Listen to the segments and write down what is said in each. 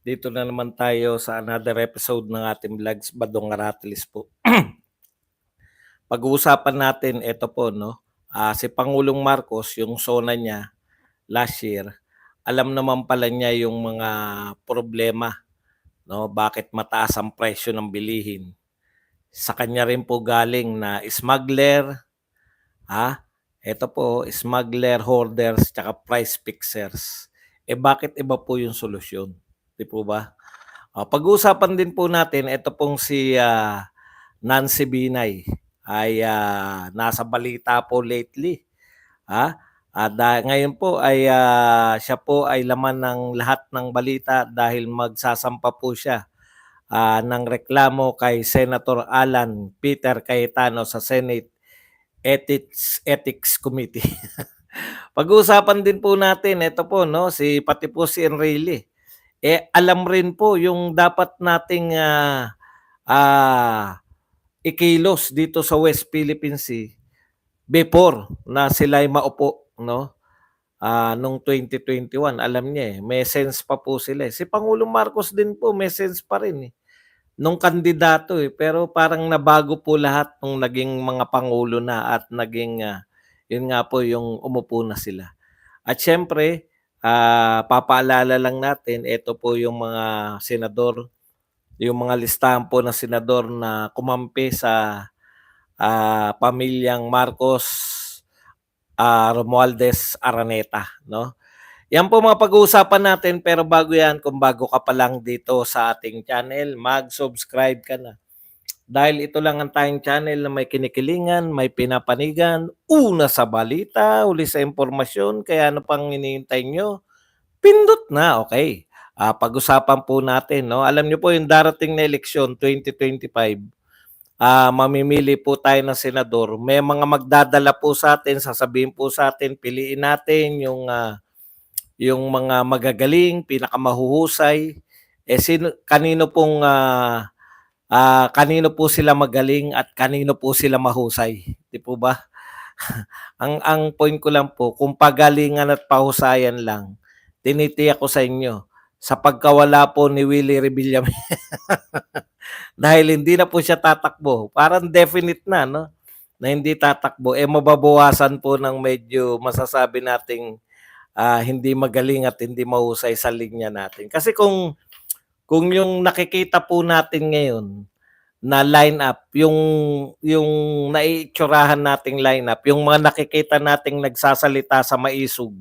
Dito na naman tayo sa another episode ng ating vlogs, Badong Aratilis po. Pag-uusapan natin ito po 'no, si Pangulong Marcos yung SONA niya last year, alam naman pala niya yung mga problema 'no, bakit mataas ang presyo ng bilihin. Sa kanya rin po galing na smuggler, eto po smuggler, hoarders, tsaka price fixers. Bakit iba po yung solusyon, 'di po ba? Pag-uusapan din po natin ito pong si, Nancy Binay ay, nasa balita po lately, ngayon po ay, siya po ay laman ng lahat ng balita dahil magsasampa po siya, ng reklamo kay Senator Alan Peter Cayetano sa Senate Ethics Committee. Pag-uusapan din po natin ito po 'no, pati po si Enrile. Alam rin po yung dapat nating, ikilos dito sa West Philippine Sea before na sila'y maupo 'no, nung 2021 alam niya, may sense pa po sila, eh. Si Pangulong Marcos din po may sense pa rin, eh, nung kandidato, eh, pero parang nabago po lahat nung naging mga pangulo na at naging, yun nga po yung umupo na sila. At siyempre, papaalala lang natin ito po yung mga senador, yung mga listahan po ng senador na kumampi sa, pamilyang Marcos, Romualdez Araneta 'no. Yan po mga pag-uusapan natin, pero bago yan, kung bago ka pa lang dito sa ating channel, mag-subscribe ka na. Dahil ito lang ang tayong channel na may kinikilingan, may pinapanigan, una sa balita, huli sa impormasyon, kaya ano pang hinihintay nyo? Pindot na, okay. Pag-usapan po natin, no? Alam niyo po yung darating na eleksyon 2025, mamimili po tayo ng senador. May mga magdadala po sa atin, sasabihin po sa atin, piliin natin yung mga magagaling, pinakamahuhusay. Kanino po sila magaling at kanino po sila mahusay, 'di po ba? Ang point ko lang po, kung pagalingan at pahusayan lang, tinitiyak ko sa inyo, sa pagkawala po ni Willie Revillame, dahil hindi na po siya tatakbo, parang definite na 'no, na hindi tatakbo, mababawasan po ng medyo masasabi nating, hindi magaling at hindi mahusay sa linya natin. Kasi kung yung nakikita po natin ngayon na lineup, yung naiitsurahan nating lineup, yung mga nakikita nating nagsasalita sa maisog,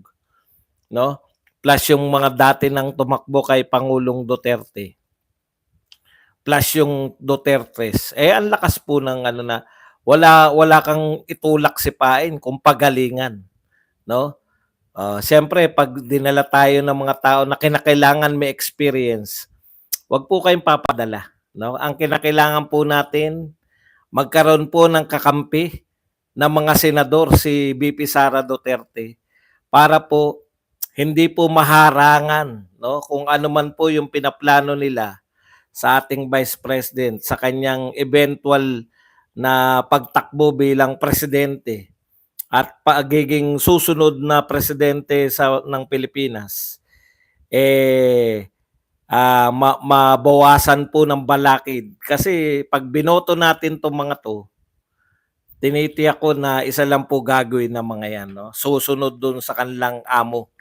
'no? Plus yung mga dati nang tumakbo kay Pangulong Duterte, plus yung Dutertes, ang lakas po ng ano na, wala kang itulak sipain kung pagalingan, 'no? Siyempre 'pag dinala tayo ng mga tao na kinakailangan may experience, 'wag po kayong papadala, 'no? Ang kinakailangan po natin, magkaroon po ng kakampi na mga senador si VP Sara Duterte para po hindi po maharangan, 'no, kung ano man po yung pinaplano nila sa ating Vice President sa kanyang eventual na pagtakbo bilang presidente at pagiging susunod na presidente ng Pilipinas. Mabawasan po ng balakid kasi 'pag binoto natin 'tong mga 'to, tinitiyak ko na isa lang po gagawin ng mga 'yan 'no, susunod dun sa kanilang amo.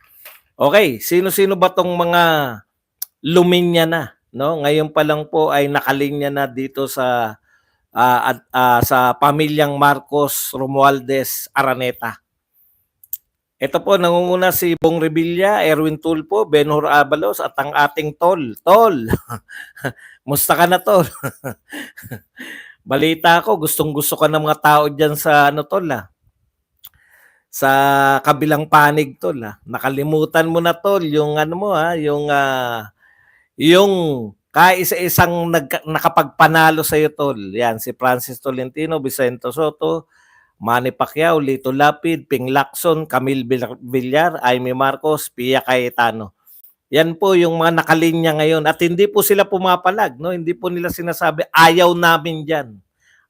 Okay, sino-sino ba 'tong mga luminya na 'no, ngayon pa lang po ay nakalinya na dito sa pamilyang Marcos Romualdez Araneta. Ito po, nangunguna si Bong Revilla, Erwin Tulfo, Benhur Abalos at ang ating Tol. Tol, musta ka na Tol? Balita ko, gustong-gusto ka ng mga tao dyan sa ano Tol sa kabilang panig Tol Nakalimutan mo na Tol yung ano mo yung kaisa-isang nakapagpanalo sa iyo Tol. Yan si Francis Tolentino, Vicente Soto, Manny Pacquiao, Lito Lapid, Ping Lacson, Camille Villar, Aimee Marcos, Pia Cayetano. Yan po yung mga nakalinya ngayon at hindi po sila pumapalag, no? Hindi po nila sinasabi, ayaw namin diyan.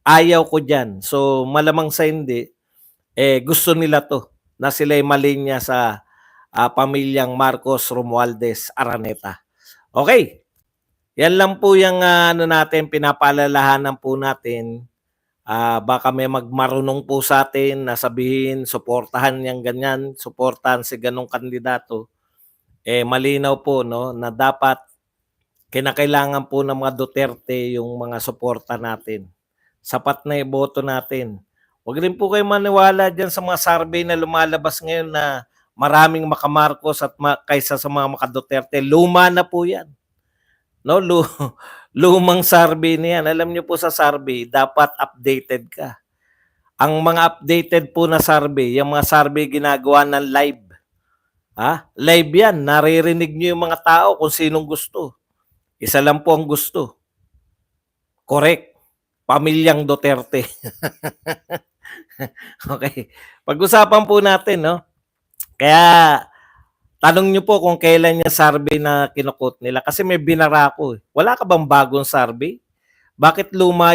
Ayaw ko diyan. So malamang sa hindi, gusto nila to na sila ay malinya sa pamilyang Marcos Romualdez Araneta. Okay, Yan lang po yung ano natin, pinapaalalahanan po natin. Baka may magmarunong po sa atin na sabihin, suportahan yang ganyan, suportahan si ganong kandidato. Malinaw po no, na dapat kinakailangan po ng mga Duterte yung mga suporta natin. Sapat na iboto natin. Huwag rin po kayo maniwala dyan sa mga survey na lumalabas ngayon na maraming makamarcos at kaysa sa mga makaduterte. Luma na po yan. No, lumang survey na yan. Alam niyo po sa survey, dapat updated ka. Ang mga updated po na survey, yung mga survey ginagawa ng live. Live yan. Naririnig niyo yung mga tao kung sinong gusto. Isa lang po ang gusto. Correct. Pamilyang Duterte. Okay. Pag-usapan po natin, no? Kaya, tanong nyo po kung kailan yung survey na kinukot nila. Kasi may binara ko. Wala ka bang bagong survey? Bakit luma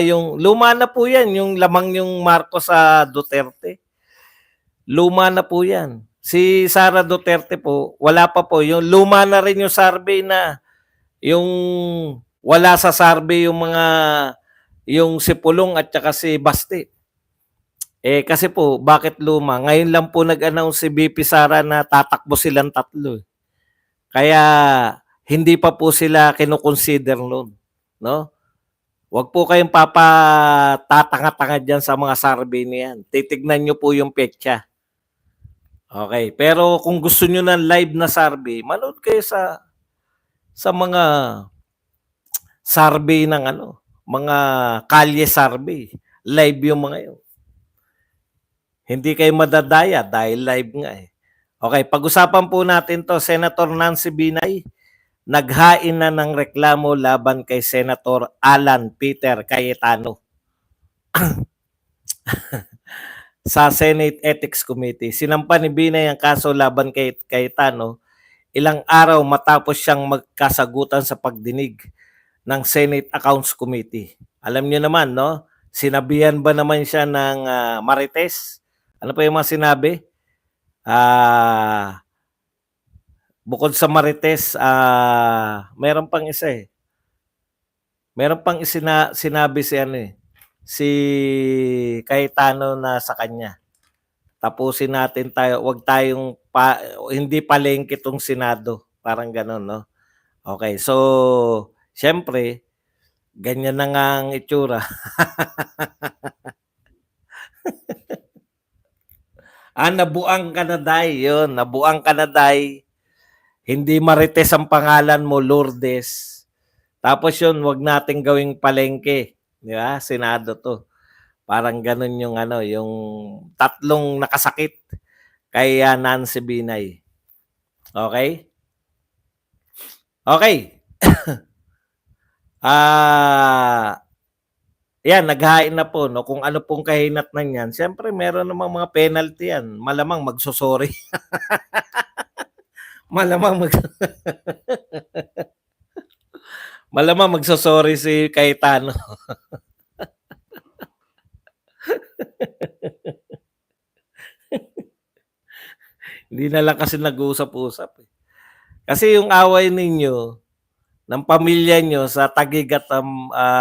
na po yan, yung lamang yung Marcos sa Duterte. Luma na po yan. Si Sara Duterte po, wala pa po. Yung luma na rin yung survey na yung wala sa survey yung si Pulong at saka si Basti. Kasi po, bakit luma? Ngayon lang po nag-announce si BP Sara na tatakbo silang tatlo. Kaya hindi pa po sila kinoconsider noon, no? Huwag po kayong papatatanga-tanga dyan sa mga survey niyan. Titignan nyo po yung petsa. Okay, pero kung gusto nyo ng live na survey, manood kayo sa mga survey ng mga kalye survey. Live yung mga yun. Hindi kayo madadaya dahil live nga eh. Okay, pag-usapan po natin to, Senator Nancy Binay, naghain na ng reklamo laban kay Senator Alan Peter Cayetano sa Senate Ethics Committee. Sinampa ni Binay ang kaso laban kay Cayetano ilang araw matapos siyang magkasagutan sa pagdinig ng Senate Accounts Committee. Alam niyo naman, no? Sinabihan ba naman siya ng Marites? Ano pa yung mga sinabi? Bukod sa Marites, meron pang isa eh. Meron pang sinabi si Cayetano na sa kanya. Tapusin natin tayo, wag tayong hindi palengke itong Senado. Parang gano'n, no? Okay, so, syempre, ganyan na nga ang itsura. Nabuang ka na, Day. Yun, nabuang ka na, Day. Hindi Marites ang pangalan mo, Lourdes. Tapos yun, wag nating gawing palengke. Di ba? Senado to. Parang ganun yung yung tatlong nakasakit kay Nancy Binay. Okay? Okay. Yan, naghain na po, no? Kung ano pong kahinatnan yan, siyempre meron namang mga penalty yan. Malamang magsosorry. Malamang magsosorry si Cayetano. Hindi na lang kasi nag-uusap-usap. Kasi yung away ninyo, ng pamilya nyo sa Taguig at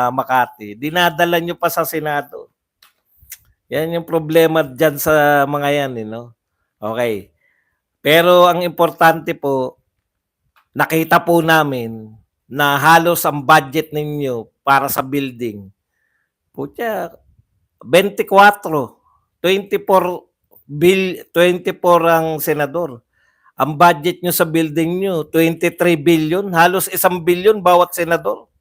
Makati, dinadala nyo pa sa Senado. Yan yung problema dyan sa mga yan, no? Okay. Pero ang importante po, nakita po namin na halos ang budget ninyo para sa building, putya, 24, 24 ang senador. Ang budget nyo sa building nyo, 23 billion. Halos 1 billion bawat senador.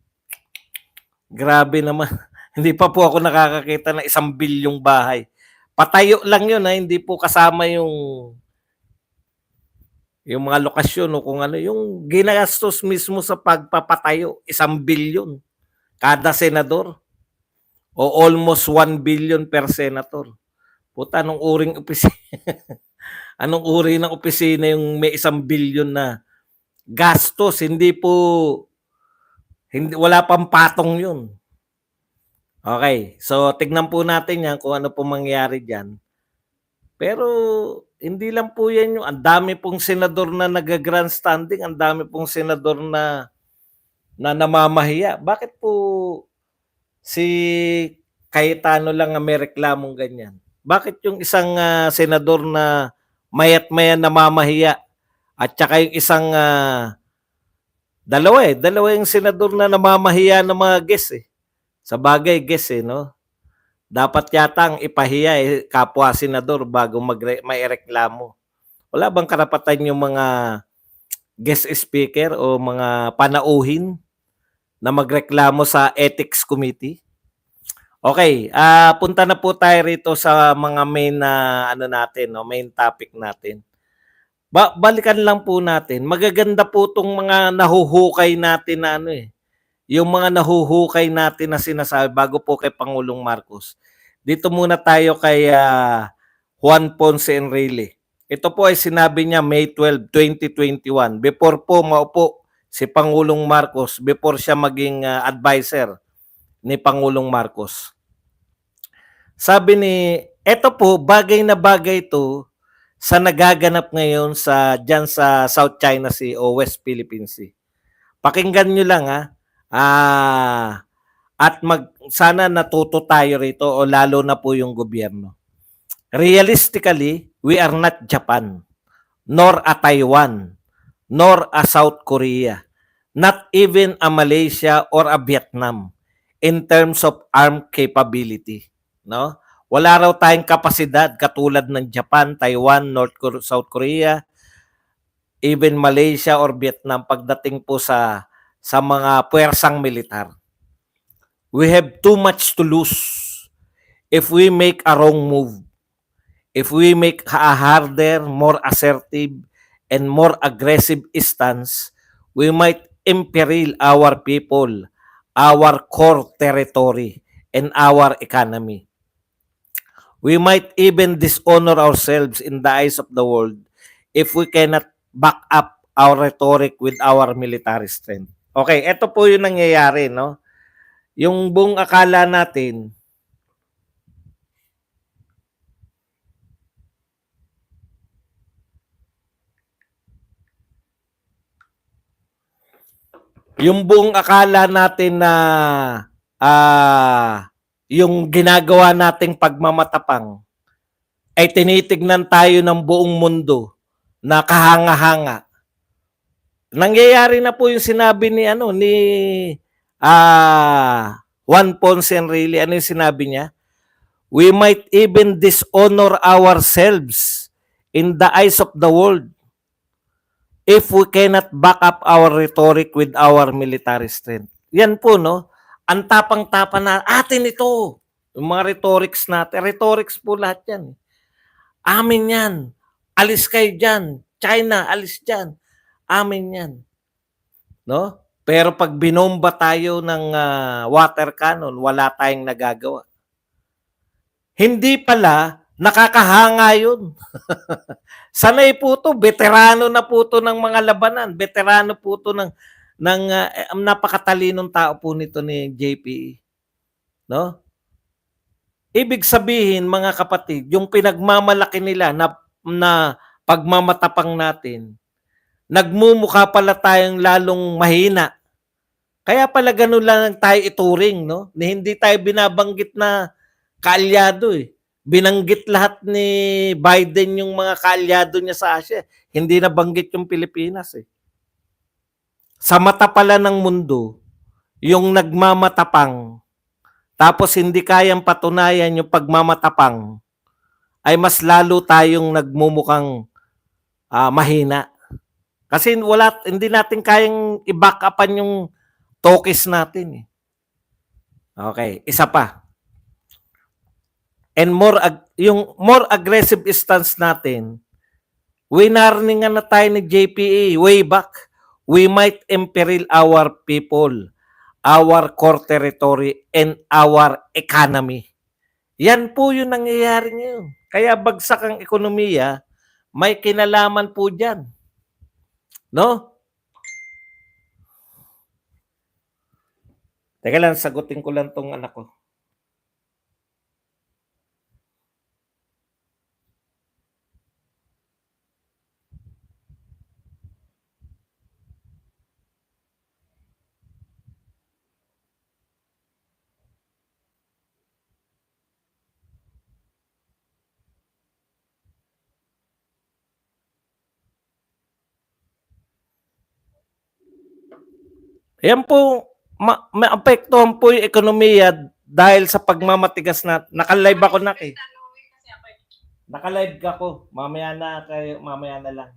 Grabe naman. Hindi pa po ako nakakakita ng 1 bilyong bahay. Patayo lang yun, hindi po kasama yung mga lokasyon o kung ano. Yung ginastos mismo sa pagpapatayo, 1 billion kada senador. O almost 1 billion per senator. Puta, anong uring opisina? Anong uri ng opisina yung may 1 billion na gastos? Wala pang patong yun. Okay, so tignan po natin yan kung ano po mangyari dyan. Pero hindi lang po yan yung, ang dami pong senador na nag-grandstanding, ang dami pong senador na na namamahiya. Bakit po si Cayetano lang ang may reklamong ganyan? Bakit yung isang senador na mayat maya namamahiya at saka yung isang dalawa yung senador na namamahiya ng mga guest eh. Sa bagay guest eh, no? Dapat yata ang ipahiya eh, kapwa senador bago maireklamo. Wala bang karapatan yung mga guest speaker o mga panauhin na magreklamo sa ethics committee? Okay, punta na po tayo rito sa mga main na ano natin, no, main topic natin. Balikan lang po natin. Magaganda po tong mga nahuhukay natin na ano eh. Yung mga nahuhukay natin na sinasabi bago po kay Pangulong Marcos. Dito muna tayo kay Juan Ponce Enrile. Ito po ay sinabi niya May 12, 2021. Before po maupo si Pangulong Marcos, before siya maging advisor ni Pangulong Marcos. Sabi ni, eto po, bagay na bagay to sa nagaganap ngayon dyan sa South China Sea o West Philippine Sea. Pakinggan nyo lang ha. At sana natuto tayo rito o lalo na po yung gobyerno. Realistically, we are not Japan, nor a Taiwan, nor a South Korea, not even a Malaysia or a Vietnam in terms of armed capability. No? Wala raw tayong kapasidad katulad ng Japan, Taiwan, South Korea, even Malaysia or Vietnam pagdating po sa mga puwersang militar. We have too much to lose if we make a wrong move. If we make a harder, more assertive, and more aggressive stance, we might imperil our people, our core territory, and our economy. We might even dishonor ourselves in the eyes of the world if we cannot back up our rhetoric with our military strength. Okay, ito po yung nangyayari, no? Yung buong akala natin, yung buong akala natin na yung ginagawa nating pagmamatapang ay tinitignan tayo ng buong mundo na kahanga-hanga. Nangyayari na po yung sinabi ni Juan Ponce Enrile. Ano yung sinabi niya? We might even dishonor ourselves in the eyes of the world if we cannot back up our rhetoric with our military strength. Yan po, no? Ang tapang-tapang na, atin ito. Yung mga rhetorics natin. Rhetorics po lahat yan. Amin yan. Alis kayo dyan. China, alis dyan. Amin yan. No? Pero pag binomba tayo ng water cannon, wala tayong nagagawa. Hindi pala, nakakahanga yun. Sanay po to, veterano na po to ng mga labanan. Veterano po to ng napakatalinong tao po nito ni JPE. No? Ibig sabihin, mga kapatid, yung pinagmamalaki nila na pagmamatapang natin, nagmumukha pala tayong lalong mahina. Kaya pala ganun lang tayo ituring, no? Hindi tayo binabanggit na kaalyado eh. Binanggit lahat ni Biden yung mga kaalyado niya sa Asia. Hindi na banggit yung Pilipinas eh. Sa mata pala ng mundo, yung nagmamatapang, tapos hindi kayang patunayan yung pagmamatapang, ay mas lalo tayong nagmumukhang mahina. Kasi hindi natin kayang i-back upan yung tokis natin eh. Okay, isa pa. And yung more aggressive stance natin, winarningan na tayo ni JPE way back. We might imperil our people, our core territory, and our economy. Yan po yung nangyayari ngayon. Kaya bagsak ang ekonomiya, may kinalaman po dyan. No? Teka lang, sagutin ko lang tong anak ko. Yan po, maapektuhan po yung ekonomiya dahil sa pagmamatigas na, naka-live ako na eh. Naka-live ako. Mamaya na kayo, mamaya na lang.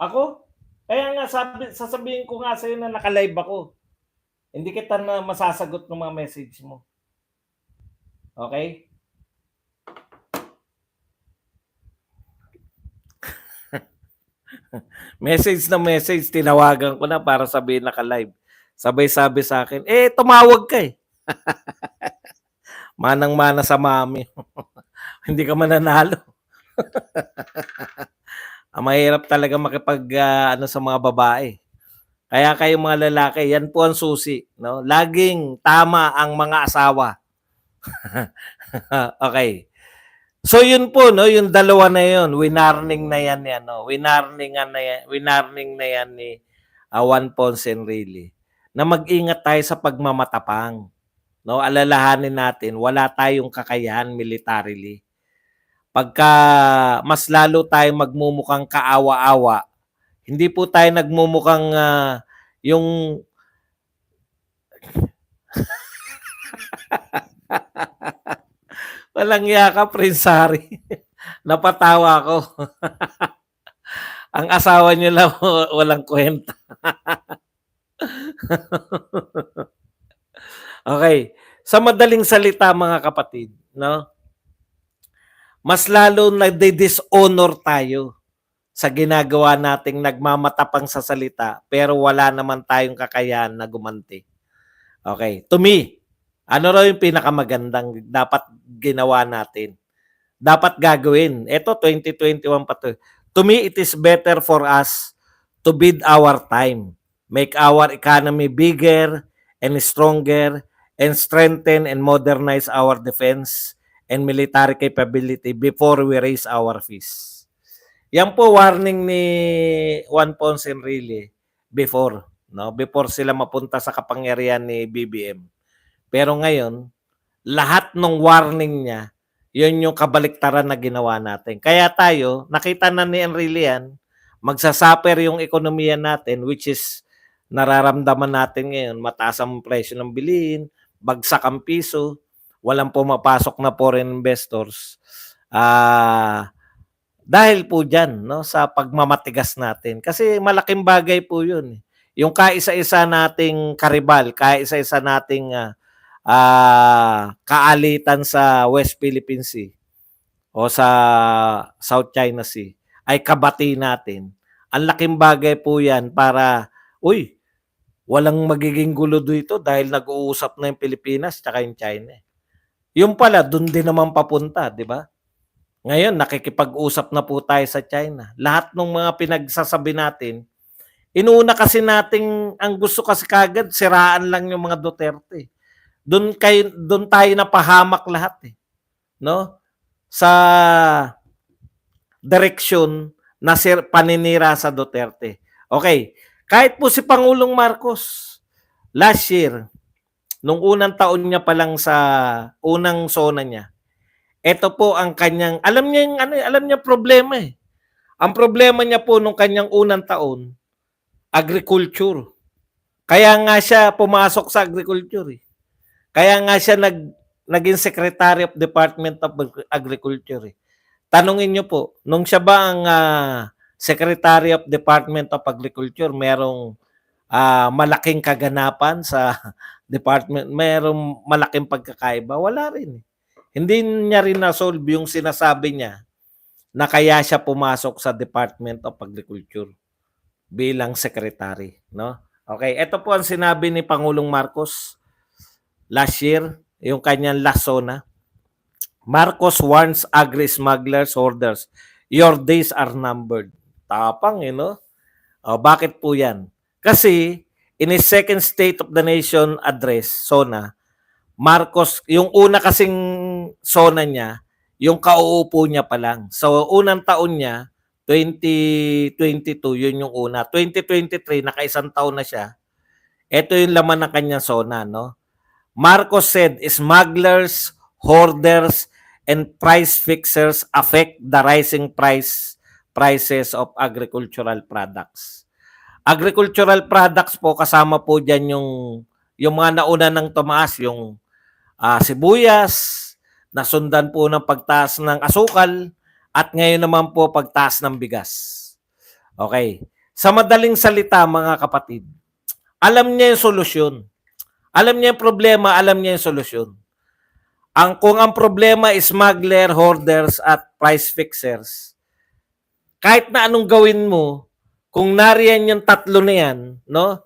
Ako? Kaya nga sasabihin ko nga sa'yo na naka-live ako. Hindi kita na masasagot ng mga message mo. Okay? Message na message, tinawagan ko na para sabihin naka-live. Sabay sabi sa akin, tumawag ka eh. Manang-mana sa mami. Hindi ka mananalo. Mahirap talaga makipag ano sa mga babae. Kaya kayong mga lalaki, yan po ang susi, no? Laging tama ang mga asawa. Okay. So yun po, no, yung dalawa na yun, winarning na yan, no. Winarning na yan ni Juan Ponce Enrile na mag-ingat tayo sa pagmamatapang. No, alalahanin natin, wala tayong kakayahan militarily. Pagka mas lalo tayong magmumukhang kaawa-awa, hindi po tayo nagmumukhang yung walang yaka, Prince Harry. Napatawa ko. Ang asawa niyo lang walang kwenta. Okay. Sa madaling salita mga kapatid, no? Mas lalo nagde-dishonor tayo sa ginagawa nating nagmamatapang sa salita pero wala naman tayong kakayahan na gumanti. Okay. To me, ano raw yung pinakamagandang dapat ginawa natin? Dapat gagawin. Ito, 2021 pa to. To me, it is better for us to bid our time, make our economy bigger and stronger, and strengthen and modernize our defense and military capability before we raise our fees. Yan po warning ni Juan Ponce Enrile before, no? Before sila mapunta sa kapangyarihan ni BBM. Pero ngayon, lahat ng warning niya, yun yung kabaliktaran na ginawa natin. Kaya tayo, nakita na ni Enrile yan, magsasuffer yung ekonomiya natin, which is nararamdaman natin ngayon, mataas ang presyo ng bilihin, bagsak ang piso, walang pumapasok na foreign investors. Dahil po dyan, no, sa pagmamatigas natin. Kasi malaking bagay po yun. Yung kaisa-isa nating karibal, kaisa-isa nating kaalitan sa West Philippine Sea o sa South China Sea ay kabati natin. Ang laking bagay po yan para, walang magiging gulo dito dahil nag-uusap na yung Pilipinas tsaka yung China. Yung pala, dun din naman papunta, di ba? Ngayon, nakikipag-usap na po tayo sa China. Lahat ng mga pinagsasabi natin, inuna kasi nating, ang gusto kasi kagad, siraan lang yung mga Duterte. Doon tayo napahamak lahat eh. No? Sa direksyon na paninira sa Duterte. Okay. Kahit po si Pangulong Marcos, last year, nung unang taon niya pa lang sa unang zona niya, ito po ang kanyang, alam niya problema eh. Ang problema niya po nung kanyang unang taon, agriculture. Kaya nga siya pumasok sa agriculture eh. Kaya nga siya naging Secretary of Department of Agriculture eh. Tanungin niyo po, nung siya ba ang Secretary of Department of Agriculture, merong malaking kaganapan sa department, merong malaking pagkakaiba? Wala rin. Hindi niya rin na-solve yung sinasabi niya na kaya siya pumasok sa Department of Agriculture bilang secretary, no? Okay, ito po ang sinabi ni Pangulong Marcos last year, yung kanyang last zona. Marcos warns agri-smugglers, hoarders, your days are numbered. Tapang, no? Bakit po yan? Kasi, in his second State of the Nation address, SONA, Marcos, yung una kasing SONA niya, yung kauupo niya pa lang. So, unang taon niya, 2022, yun yung una. 2023, nakaisang taon na siya. Ito yung laman ng kanyang SONA, no? Marcos said, smugglers, hoarders, and price fixers affect the rising prices of agricultural products. Agricultural products po, kasama po diyan yung mga nauna ng tumaas, yung sibuyas, nasundan po ng pagtaas ng asukal, at ngayon naman po pagtaas ng bigas. Okay. Sa madaling salita, mga kapatid, alam niya yung solusyon. Alam niya yung problema, alam niya yung solusyon. Kung ang problema is smuggler, hoarders, at price fixers, kahit na anong gawin mo, kung nariyan yung tatlo na yan, no?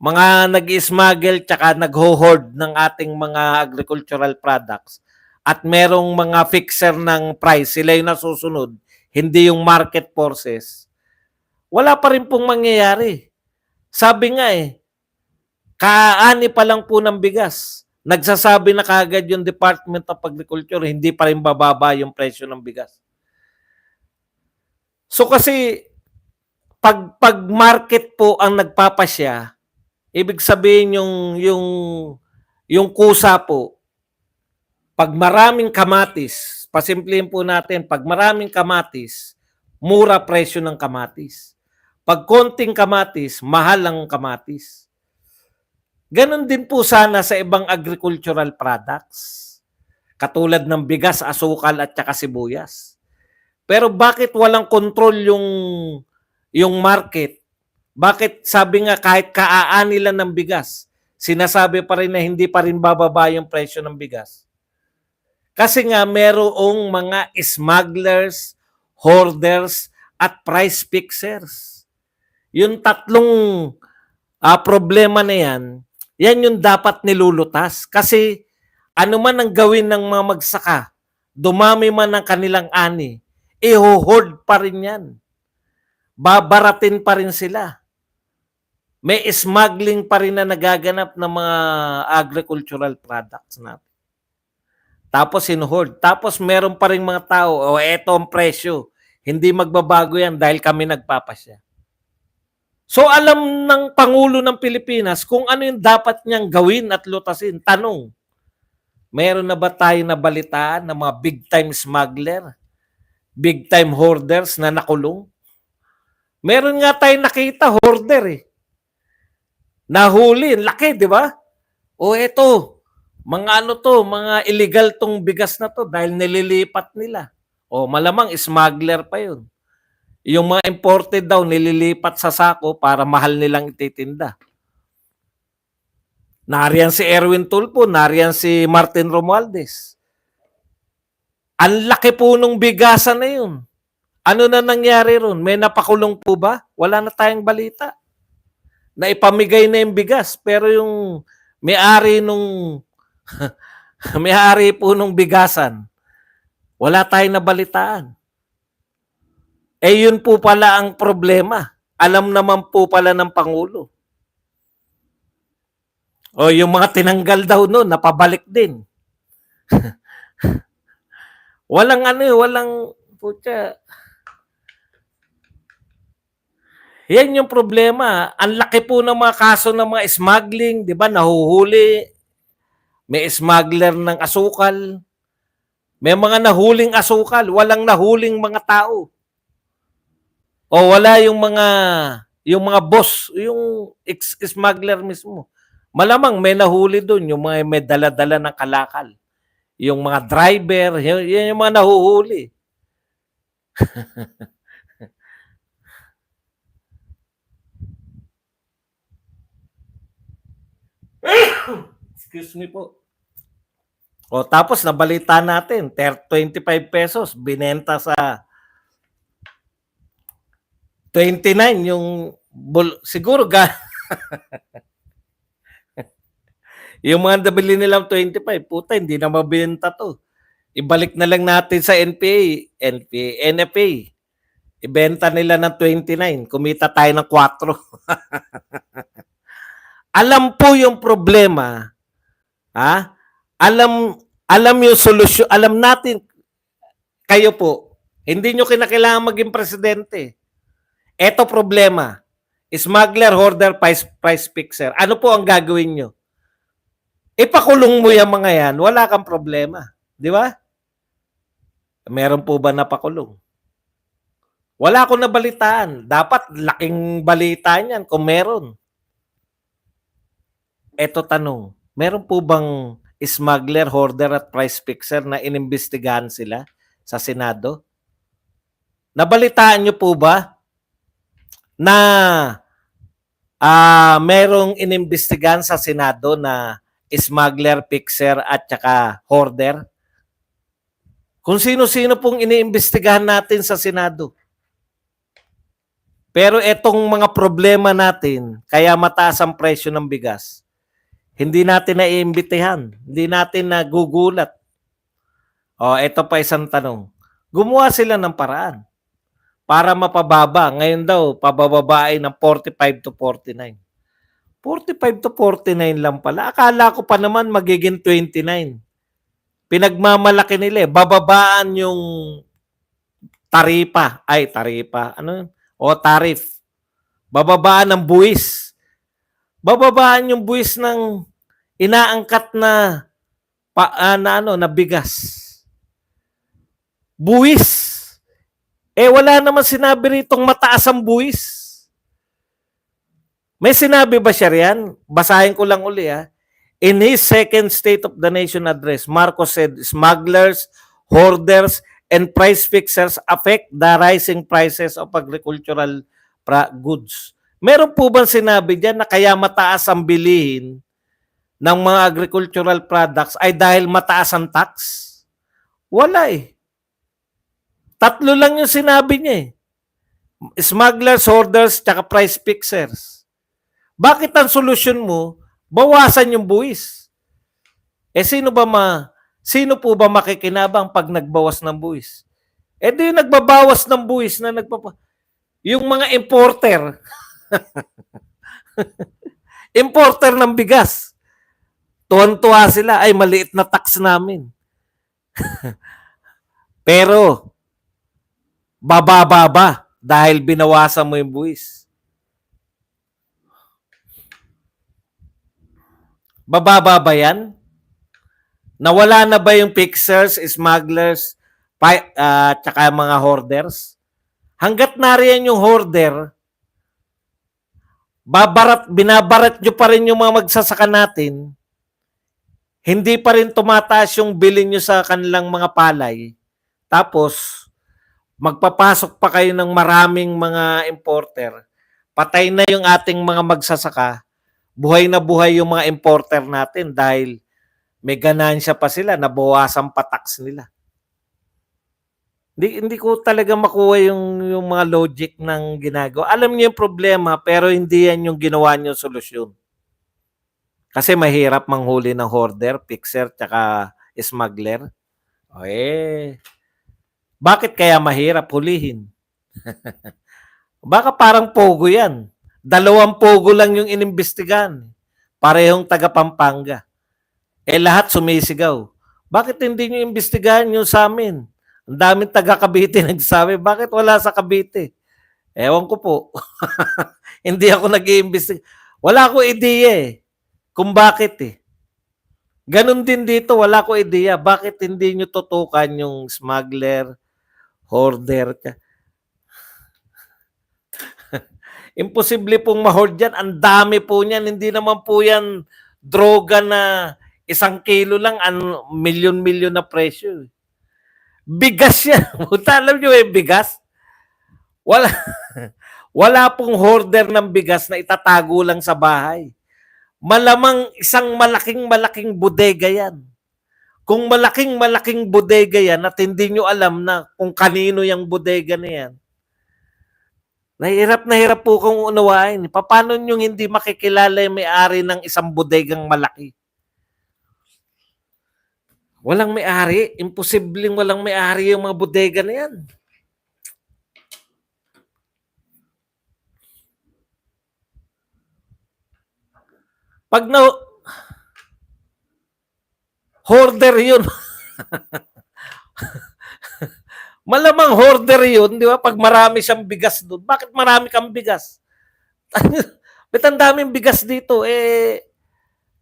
Mga nag-smuggle tsaka nag-hoard ng ating mga agricultural products, at merong mga fixer ng price, sila yung nasusunod, hindi yung market forces, wala pa rin pong mangyayari. Sabi nga kaani pa lang po ng bigas. Nagsasabi na kagad yung Department of Agriculture, hindi pa rin bababa yung presyo ng bigas. So kasi, pag market po ang nagpapasya, ibig sabihin yung kusa po, pag maraming kamatis, pasimplihin po natin, pag maraming kamatis, mura presyo ng kamatis. Pag konting kamatis, mahal ang kamatis. Ganon din po sana sa ibang agricultural products. Katulad ng bigas, asukal at saka sibuyas. Pero bakit walang control yung market? Bakit sabi nga kahit kaaan nila ng bigas, sinasabi pa rin na hindi pa rin bababa yung presyo ng bigas? Kasi nga merong mga smugglers, hoarders, at price fixers. Yung tatlong problema na yan yung dapat nilulutas. Kasi ano man ang gawin ng mga magsaka, dumami man ang kanilang ani, i-hoard pa rin yan. Babaratin pa rin sila. May smuggling pa rin na nagaganap ng mga agricultural products natin. Tapos in-hoard. Tapos meron pa rin mga tao, eto ang presyo. Hindi magbabago yan dahil kami nagpapasya. So alam ng Pangulo ng Pilipinas kung ano yung dapat niyang gawin at lutasin. Tanong, meron na ba tayo nabalitaan ng mga big-time smuggler, big-time hoarders na nakulong? Meron nga tayo nakita, hoarder Nahuli, laki, di ba? Eto, mga illegal tong bigas na to dahil nililipat nila. Malamang smuggler pa yun. Yung mga imported daw, nililipat sa sako para mahal nilang ititinda. Nariyan si Erwin Tulfo, nariyan si Martin Romualdez. Ang laki po nung bigasan na yun. Ano na nangyari ron? May napakulong po ba? Wala na tayong balita. Naipamigay na yung bigas, pero yung may-ari may-ari po nung bigasan, wala tayong nabalitaan. Yun po pala ang problema. Alam naman po pala ng Pangulo. Yung mga tinanggal daw noon, napabalik din. walang putya. Yan yung problema. Ang laki po ng mga kaso ng mga smuggling, di ba? Nahuhuli. May smuggler ng asukal. May mga nahuling asukal. Walang nahuling mga tao. Wala yung mga boss, yung smuggler mismo. Malamang may nahuli doon, yung mga may dala-dala ng kalakal. Yung mga driver, yan yung mga nahuhuli. Excuse me po. Tapos nabalita natin, 25 pesos binenta sa 29 yung siguro yung mga nabili nilang 25, puta, hindi na mabenta to. Ibalik na lang natin sa NFA. Ibenta nila ng 29, kumita tayo ng 4. Alam po yung problema. Alam yung solusyon. Alam natin, kayo po, hindi nyo kinakailangan maging presidente. Eto problema. Smuggler, hoarder, price fixer. Ano po ang gagawin nyo? Ipakulong mo yung mga yan, wala kang problema. Di ba? Meron po ba napakulong? Wala akong nabalitaan. Dapat laking balita niyan kung meron. Eto tanong, meron po bang smuggler, hoarder at price fixer na inimbestigahan sila sa Senado? Nabalitaan niyo po ba na merong inimbestigahan sa Senado na smuggler, fixer at saka hoarder? Kung sino-sino pong iniimbestigahan natin sa Senado. Pero etong mga problema natin, kaya mataas ang presyo ng bigas, hindi natin naiimbitahan, hindi natin nagugulat. Ito pa isang tanong. Gumawa sila ng paraan para mapababa. Ngayon daw, pabababain ng 45 to 49. 45 to 49 lang pala. Akala ko pa naman magiging 29. Pinagmamalaki nila eh. Bababaan yung taripa. Ano? Tarif. Bababaan ng buwis. Bababaan yung buwis ng inaangkat na na bigas. Buwis. Wala naman sinabi ritong mataas ang buwis. May sinabi ba siya riyan? Basahin ko lang uli ha. In his second State of the Nation address, Marcos said smugglers, hoarders, and price fixers affect the rising prices of agricultural goods. Meron po bang sinabi dyan na kaya mataas ang bilihin ng mga agricultural products ay dahil mataas ang tax? Wala eh. Tatlo lang yung sinabi niya eh. Smugglers, hoarders, tsaka price fixers. Bakit ang solusyon mo, bawasan yung buwis? Sino po ba makikinabang pag nagbawas ng buwis? Di yung nagbabawas ng buwis na yung mga importer. Importer ng bigas. Tuwan-tuwa sila, ay maliit na tax namin. Pero, bababa dahil binawasan mo yung buwis. Bababa ba yan? Nawala na ba yung fixers, smugglers, tsaka mga hoarders? Hanggat nariyan yung hoarder, binabarat nyo pa rin yung mga magsasaka natin, hindi pa rin tumataas yung bilin nyo sa kanilang mga palay. Tapos, magpapasok pa kayo ng maraming mga importer. Patay na yung ating mga magsasaka. Buhay na buhay yung mga importer natin dahil may ganansya pa sila, nabawasan pa tax nila. Hindi ko talaga makuha yung mga logic ng ginagawa. Alam niyo yung problema, pero hindi yan yung ginawa niyo solusyon. Kasi mahirap manghuli ng hoarder, fixer, tsaka smuggler. Bakit kaya mahirap hulihin? Baka parang pogo yan. 2 pogo lang yung inimbestigahan. Parehong taga Pampanga. Lahat sumisigaw. Bakit hindi nyo imbestigahan yung sa amin? Ang daming taga Cavite nagsabi, bakit wala sa Cavite? Ewan ko po. Hindi ako nag-iimbestiga. Wala ko ideya eh. Kung bakit eh. Ganon din dito, wala ko ideya. Bakit hindi nyo tutukan yung smuggler, hoarder? Imposible pong ma-hoard yan. Ang dami po niyan. Hindi naman po yan droga na 1 kilo lang, milyon-milyon na presyo. Bigas yan. Alam nyo bigas? Wala pong hoarder ng bigas na itatago lang sa bahay. Malamang isang malaking bodega yan. Kung malaking bodega yan at hindi nyo alam na kung kanino yung bodega na yan, na hirap po kung unawain. Paano nyo hindi makikilala yung may-ari ng isang bodegang malaki? Walang may-ari. Imposibleng walang may-ari yung mga bodega na yan. Pag hoarder yun. Malamang hoarder yun, di ba? Pag marami siyang bigas doon. Bakit marami kang bigas? Ba't ang daming bigas dito?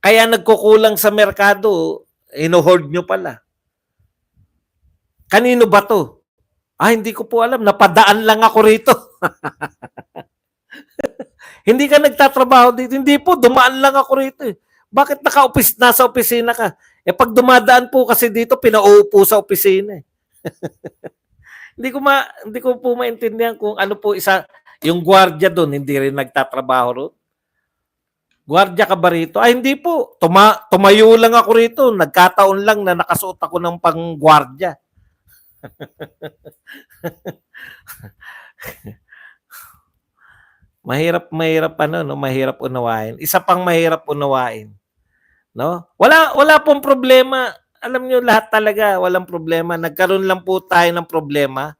Kaya nagkukulang sa merkado, ino-hoard nyo pala. Kanino ba to? Hindi ko po alam. Napadaan lang ako rito. Hindi ka nagtatrabaho dito. Hindi po, dumaan lang ako rito eh. Bakit nasa opisina ka? Pag dumadaan po kasi dito, pinauupo sa opisina eh. Hindi ko po maintindihan kung ano po yung gwardiya doon, hindi rin nagtatrabaho ron. Gwardiya ka ba rito? Hindi po. Tumayo lang ako rito. Nagkataon lang na nakasuot ako ng pang-gwardiya. Mahirap unawain. Isa pang mahirap unawain, no? Wala pong problema. Alam niyo lahat talaga, walang problema. Nagkaroon lang po tayo ng problema.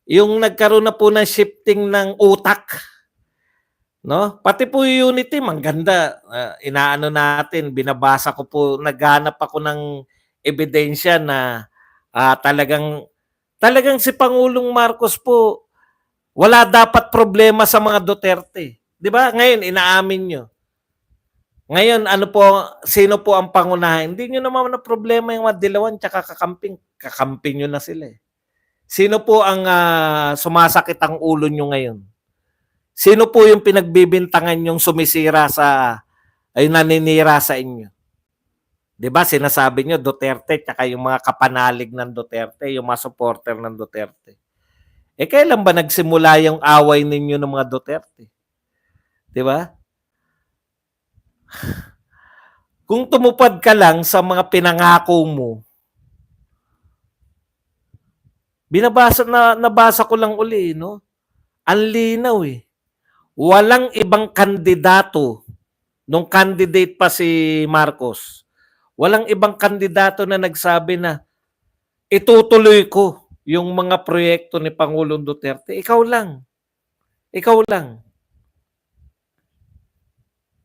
Yung nagkaroon na po ng shifting ng utak, no? Pati po yung unity, mangganda. Inaano natin, binabasa ko po, naghanap ako ng ebidensya na talagang si Pangulong Marcos po wala dapat problema sa mga Duterte. 'Di ba? Ngayon inaamin nyo. Ngayon sino po ang pangunahin? Hindi nyo naman na problema yung Madilawan tsaka kakamping. Kakamping nyo na sila eh. Sino po ang sumasakit ang ulo nyo ngayon? Sino po yung pinagbibintangan yung sumisira ay naninira sa inyo? 'Di ba? Sinasabi nyo Duterte tsaka yung mga kapanalig ng Duterte, yung mga supporter ng Duterte. Kailan ba nagsimula yung away ninyo ng mga Duterte? 'Di ba? Kung tumupad ka lang sa mga pinangako mo, nabasa ko lang uli, no? Ang linaw eh. Walang ibang kandidato nung candidate pa si Marcos. Walang ibang kandidato na nagsabi na itutuloy ko yung mga proyekto ni Pangulong Duterte. Ikaw lang. Ikaw lang.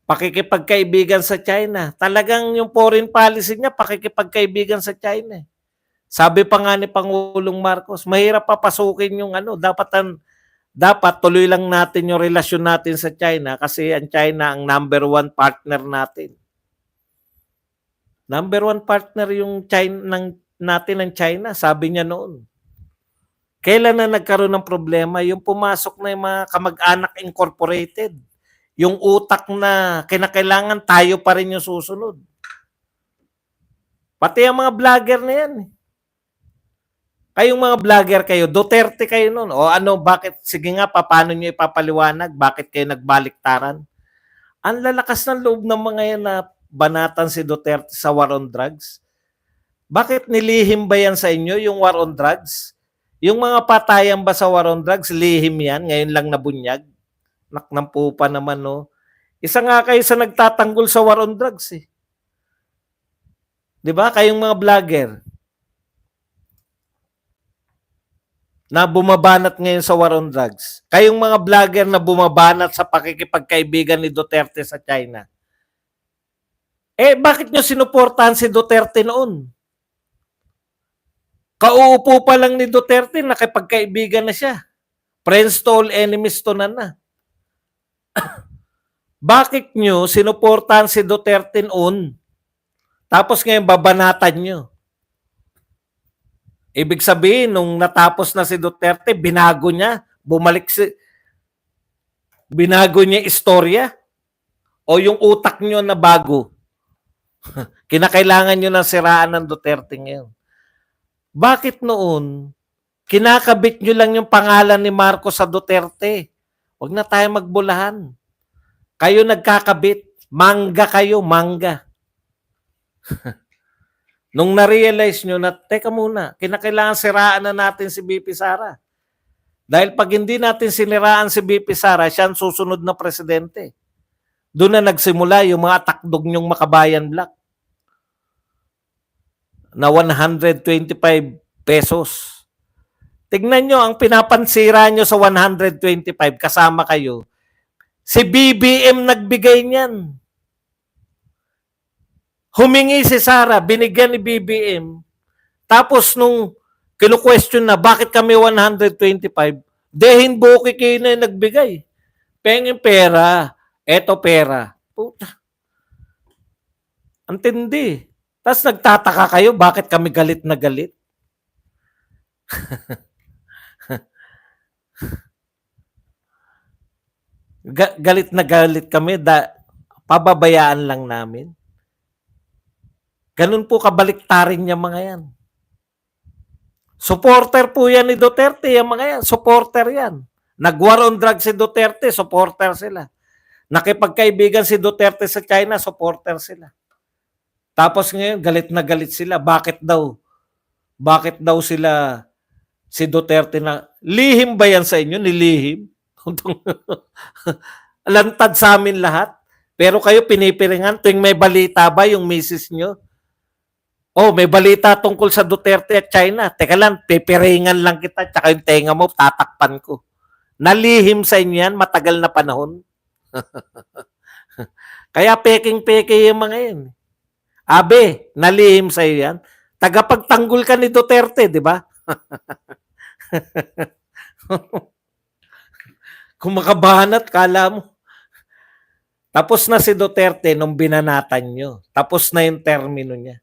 Pakikipagkaibigan sa China. Talagang yung foreign policy niya, pakikipagkaibigan sa China. Sabi pa nga ni Pangulong Marcos, mahirap papasukin yung dapat tuloy lang natin yung relasyon natin sa China kasi ang China ang number one partner natin. Number one partner yung natin ng China, sabi niya noon. Kailan na nagkaroon ng problema? Yung pumasok na yung mga kamag-anak incorporated. Yung utak na kinakailangan tayo pa rin yung susunod. Pati ang mga vlogger na yan. Kayong mga vlogger kayo, Duterte kayo noon. O bakit? Sige nga, paano nyo ipapaliwanag? Bakit kayo nagbaliktaran? Ang lalakas ng loob ng mga yan na banatan si Duterte sa war on drugs. Bakit nilihim ba yan sa inyo, yung war on drugs? Yung mga patayan ba sa war on drugs, lihim yan, ngayon lang nabunyag? Naknampo pa naman, no? Isa nga kayo sa nagtatanggol sa war on drugs, eh. 'Di ba? Kayong mga vlogger na bumabanat ngayon sa war on drugs. Kayong mga vlogger na bumabanat sa pakikipagkaibigan ni Duterte sa China. Bakit nyo sinuportahan si Duterte noon? Kauupo pa lang ni Duterte, nakipagkaibigan na siya. Friends to all, enemies to none na. Bakit nyo sinuportahan si Duterte noon? Tapos ngayon babanatan nyo. Ibig sabihin, nung natapos na si Duterte, binago niya istorya? O yung utak nyo na bago? Kinakailangan nyo ng siraan ng Duterte ngayon. Bakit noon, kinakabit nyo lang yung pangalan ni Marcos sa Duterte? Huwag na tayo magbulahan. Kayo nagkakabit. Mangga kayo, mangga. Nung na-realize nyo na, teka muna, kinakailangan siraan na natin si BP Sara. Dahil pag hindi natin siniraan si BP Sara, siya ang susunod na presidente. Doon na nagsimula yung mga takdog nyong Makabayan Black na 125 pesos. Tignan nyo, ang pinapansira nyo sa 125, kasama kayo. Si BBM nagbigay niyan. Humingi si Sara, binigyan ni BBM. Tapos nung kinu-question na, bakit kami 125? Dehin Buki kayo na nagbigay. Pengin pera. Eto pera. Puta. Ang tindi. Tapos nagtataka kayo, bakit kami galit na galit? Galit na galit kami, pababayaan lang namin. Ganun po kabaliktarin yung mga yan. Supporter po yan ni Duterte, yung mga yan. Supporter yan. Nag-war on drugs si Duterte, supporter sila. Nakipagkaibigan si Duterte sa China, supporter sila. Tapos ngayon, galit na galit sila. Bakit daw? Bakit daw sila si Duterte na lihim ba yan sa inyo? Nilihim? Lantad sa amin lahat. Pero kayo pinipiringan tuwing may balita ba yung misis nyo? Oh, may balita tungkol sa Duterte at China. Teka lang, pipiringan lang kita tsaka yung tenga mo, tatakpan ko. Nalihim sa inyo yan, matagal na panahon. Kaya peking-peke yung mga yan. Abe, nalihim sa iyo yan. Tagapagtanggol ka ni Duterte, di ba? Kung makabanat, kala mo. Tapos na si Duterte nung binanatan nyo. Tapos na yung termino niya.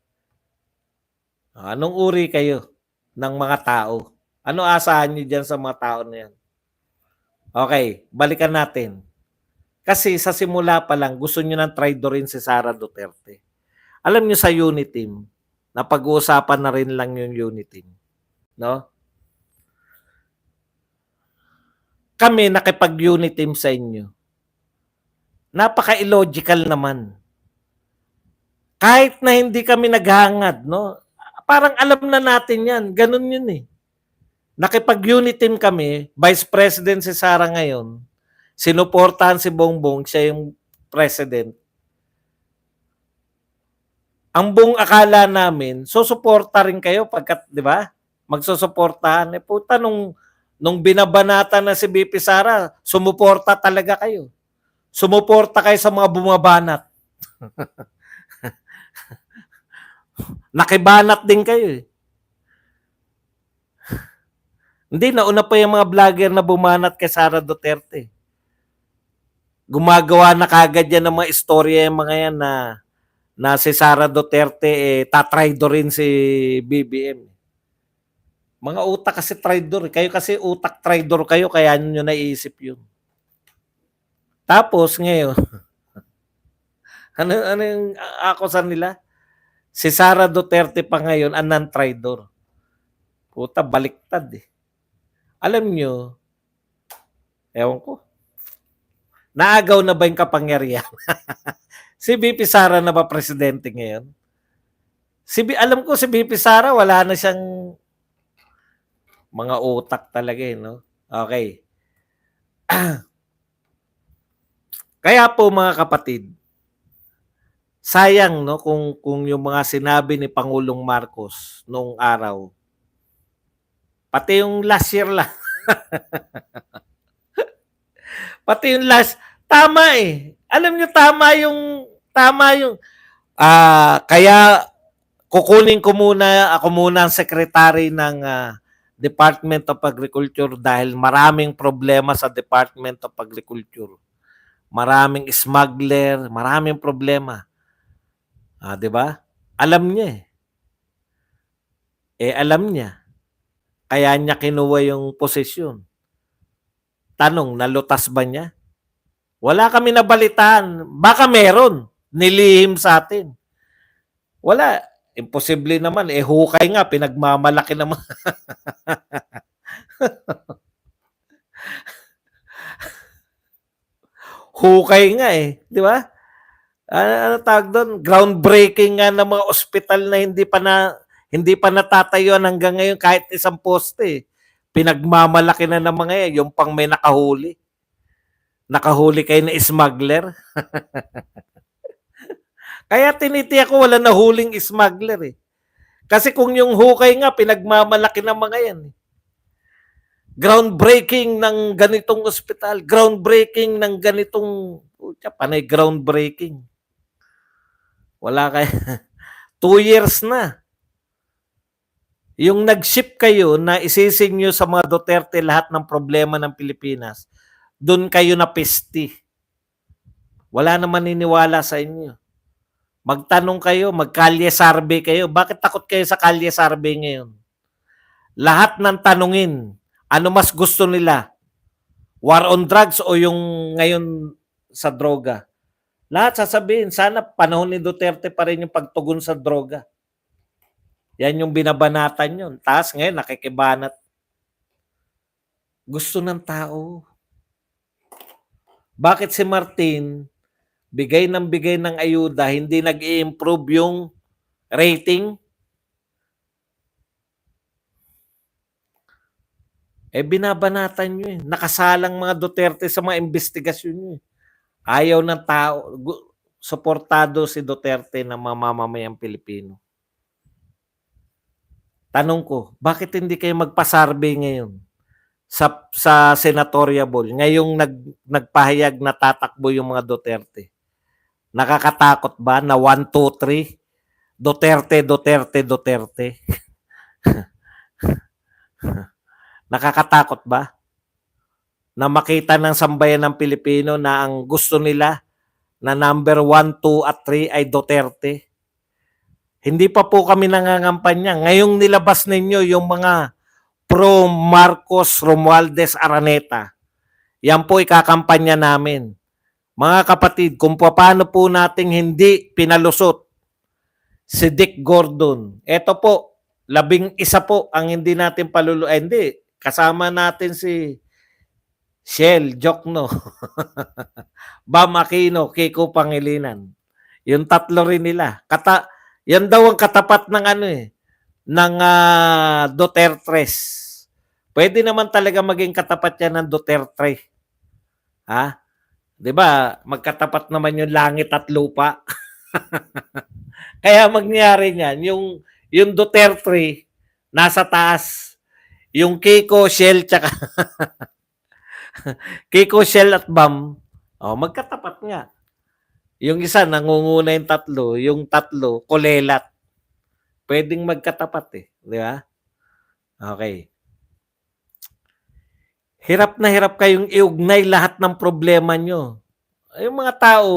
Anong uri kayo ng mga tao? Ano asahan nyo dyan sa mga tao na yan? Okay, balikan natin. Kasi sa simula pa lang, gusto nyo nang traidorin si Sara Duterte. Alam nyo sa Uniteam, na pag-uusapan na rin lang yung Uniteam. No? Kami nakipag-Uniteam sa inyo. Napaka-illogical naman. Kahit na hindi kami naghangad, no? Parang alam na natin yan. Ganun yun eh. Nakipag-Uniteam kami, Vice President si Sara ngayon, sinuportahan si Bongbong, siya yung President. Ang buong akala namin, susuporta rin kayo pagkat, di ba? Magsusuportahan. Puta, nung binabanata na si BP Sara, sumuporta talaga kayo. Sumuporta kayo sa mga bumabanat. Nakibanat din kayo eh. Hindi, nauna pa yung mga vlogger na bumanat kay Sara Duterte. Gumagawa na kagad yan ng mga istorya yung mga yan na si Sara Duterte tatraido rin si BBM. Mga utak kasi traidor. Kayo kasi utak traidor kayo, kaya nyo naiisip yun. Tapos ngayon, ano yung akusan nila? Si Sara Duterte pa ngayon ang non-traidor. Puta, baliktad eh. Alam nyo, ewan ko, naagaw na ba yung kapangyarihan? Si BP Sara na ba presidente ngayon? Alam ko si BP Sara, wala na siyang mga utak talaga eh, no? Okay. Kaya po mga kapatid, sayang no kung yung mga sinabi ni Pangulong Marcos noong araw, pati yung last year lang. Pati yung last, tama eh. Alam niyo tama yung kaya kukunin ko muna, ako muna ang secretary ng Department of Agriculture dahil maraming problema sa Department of Agriculture. Maraming smuggler, maraming problema. 'Di ba? Alam niya eh. Alam niya. Kaya niya kinuha yung posisyon. Tanong, nalutas ba niya? Wala kami nabalitaan. Baka meron. Nilihim sa atin. Wala. Imposible naman. Hukay nga. Pinagmamalaki naman. Hukay nga eh. Di ba? Ano tawag doon? Groundbreaking nga ng mga ospital na hindi pa natatayuan hanggang ngayon kahit isang poste. Pinagmamalaki na ng mga yan. Yung pang may nakahuli. Nakahuli kayo na smuggler. Kaya tinitiyak ko wala na huling smuggler eh. Kasi kung yung hukay nga, pinagmamalaki ng mga yan eh. Groundbreaking ng ganitong ospital. Groundbreaking ng ganitong, panay groundbreaking. Wala kayo. 2 years na. Yung nag-ship kayo na isising nyo sa mga Duterte lahat ng problema ng Pilipinas, doon kayo na pesti. Wala naman niniwala sa inyo. Magtanong kayo, magkalye survey kayo. Bakit takot kayo sa kalye survey ngayon? Lahat ng tanungin, ano mas gusto nila? War on drugs o yung ngayon sa droga? Lahat sasabihin, sana panahon ni Duterte pa rin yung pagtugon sa droga. Yan yung binabanatan yun. Taas ngayon, nakikibanat. Gusto ng tao. Bakit si Martin, bigay ng ayuda, hindi nag-i-improve yung rating? Binabanatan nyo eh. Nakasalang mga Duterte sa mga investigasyon nyo eh. Ayaw ng tao. Suportado si Duterte na mamamayang Pilipino. Tanong ko, bakit hindi kayo magpa-survey ngayon sa senatorial ball? Ngayong nagpahayag na tatakbo yung mga Duterte. Nakakatakot ba na 1, 2, 3? Duterte, Duterte, Duterte. Nakakatakot ba? Na makita ng sambayan ng Pilipino na ang gusto nila na number 1, 2 at 3 ay Duterte. Hindi pa po kami nangangampanya. Ngayong nilabas ninyo yung mga pro Marcos Romualdez Araneta. Yan po ikakampanya namin. Mga kapatid, kung paano po nating hindi pinalusot si Dick Gordon. Ito po, 11 po ang hindi natin hindi. Kasama natin si Shell Jokno, Bam Aquino, Kiko Pangilinan. Yung tatlo rin nila. Yan daw ang katapat ng ng Dutertres. Pwede naman talaga maging katapat yan ng Duterte. Ha? 'Di ba? Magkatapat naman yung langit at lupa. Kaya mangyari niyan, yung Duterte nasa taas, yung Kiko, Shell, tsaka Kiko, Shell at Bam, magkatapat nga. Yung isa, nangunguna yung tatlo, kulelat. Pwedeng magkatapat eh. Di ba? Okay. Hirap na hirap kayong iugnay lahat ng problema nyo. Yung mga tao,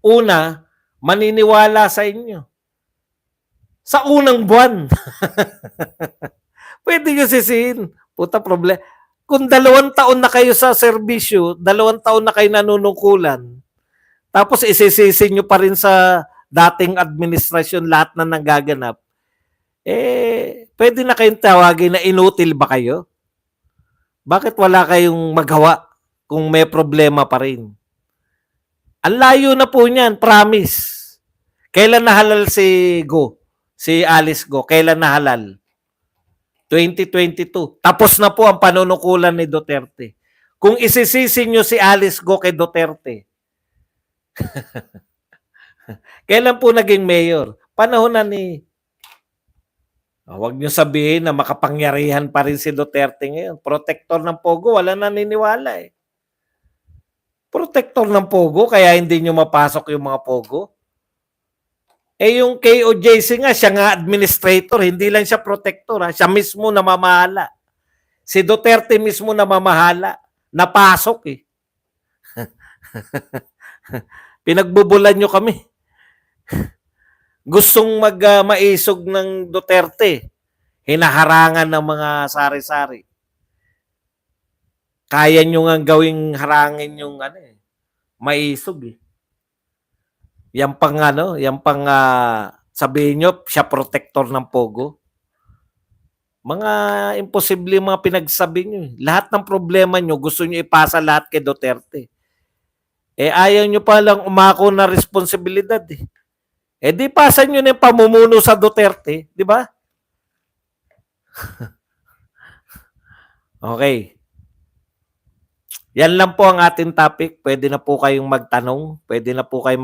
una, maniniwala sa inyo. Sa unang buwan. Pwede nyo sisihin. Puta problema. Kung 2 taon na kayo sa serbisyo, 2 taon na kayo nanunungkulan, tapos isisisi nyo pa rin sa dating administrasyon lahat na nanggaganap, pwede na kayong tawagin na inutil ba kayo? Bakit wala kayong magawa kung may problema pa rin? Ang layo na po niyan, promise. Kailan nahalal si Go? Si Alice Go? Kailan nahalal? 2022. Tapos na po ang panunukulan ni Duterte. Kung isisisi nyo si Alice Go kay Duterte, kailan po naging mayor? Panahon na ni... Huwag nyo sabihin na makapangyarihan pa rin si Duterte ngayon. Protector ng Pogo, wala naniniwala eh. Protector ng Pogo, kaya hindi nyo mapasok yung mga Pogo. Yung KOJC nga, siya nga administrator, hindi lang siya protector. Siya mismo namamahala. Si Duterte mismo namamahala. Napasok eh. Pinagbubulan nyo kami. Gustong maisog ng Duterte. Hinaharangan ng mga sari-sari. Kaya nyo nga gawing harangin yung maisog eh. Yan pang sabihin nyo, siya protector ng Pogo. Mga imposible mga pinagsabi nyo. Lahat ng problema nyo, gusto nyo ipasa lahat kay Duterte. Ayaw nyo palang umako na responsibilidad eh. Di pasan nyo na yung pamumuno sa Duterte, di ba? Okay. Yan lang po ang ating topic. Pwede na po kayong magtanong. Pwede na po kayong